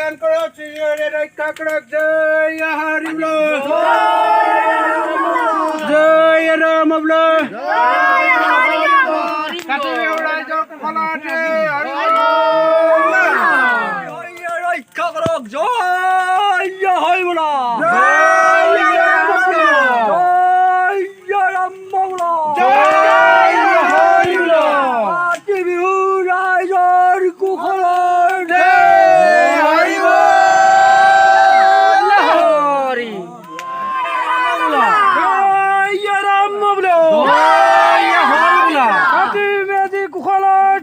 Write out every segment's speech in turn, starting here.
কল্যাণ করো, শ্রীহরি রক্ষা করো। জয় হরি বল, জয় রাম বল, কাছে উড়াই যাও ফলাটে হরি বল। রক্ষা করো, জয় হরি বলা, জয় রাম বল, জয় রাম বলা, জয় হরি বল, কাতি বিহু ৰাইজৰ কুশলৰ জয় হৰি বল, হৰি জয় ৰাম বোলো, জয় হৰি বল, কাতি মেজি কুশলৰ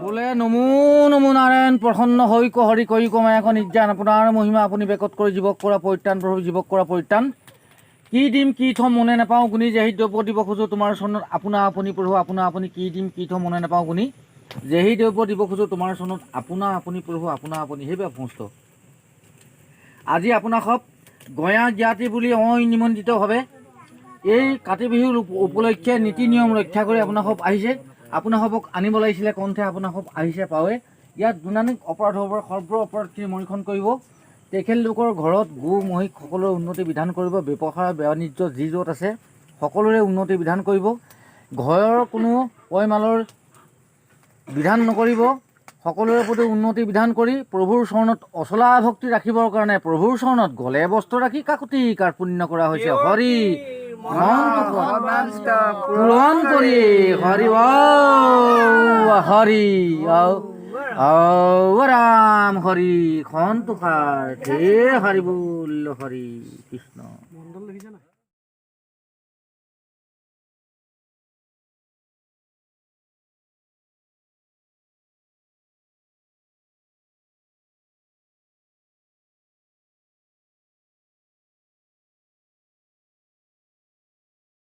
বোলে নমো নমো নাৰায়ণ প্ৰসন্ন হৈ হৰি কৰি কমাই এখন নিৰ্যান আপোনাৰ মহিমা আপুনি বেকত কৰি জীৱক কৰা পৰিত্ৰাণ প্ৰভু জীৱক কৰা পৰিত্ৰাণ কি দিম কি থম মনে নাপাওঁ গুণি যেহি দ্ৰব্য দিব খোজো তোমাৰ চৰণত আপোনা আপুনি প্ৰভু আপোনা আপুনি কি দিম কি থম মনে নাপাওঁ গুণি যেহি দ্ৰব্য দিব খোজো তোমাৰ চৰণত আপোনা আপুনি প্ৰভু আপোনা আপুনি সেইবাবে সমস্ত আজি আপোনাক গঞা জ্ঞাতি বুলি নিমন্ত্ৰিতভাৱে এই কাতি বিহুৰ উপলক্ষে নীতি নিয়ম ৰক্ষা কৰি আপোনাক আহিছে আপোনাক আনিব লাগিছিলে কণ্ঠে আপোনাক আহিছে পাৱে ইয়াত দুনানিক অপৰাধৰ পৰা সৰ্ব অপৰাধখিনি মৰীক্ষণ কৰিব তেখেতলোকৰ ঘৰত গো মহিষ সকলোৰে উন্নতি বিধান কৰিব ব্যৱসায় বাণিজ্য যি য'ত আছে সকলোৰে উন্নতি বিধান কৰিব ঘৰৰ কোনো পয়মালৰ বিধান নকৰিব সকলোৰে প্ৰতি উন্নতি বিধান কৰি প্ৰভুৰ চৰণত অচলা ভক্তি ৰাখিবৰ কাৰণে প্ৰভুৰ চৰণত গলে বস্ত্ৰ ৰাখি কাকতি কাৰ্পুণ্য কৰা হৈছে হৰি পূৰণ কৰি হৰি হৰি ৰাম হৰি সন্তোষাৰ হে হৰি বল হৰি কৃষ্ণ।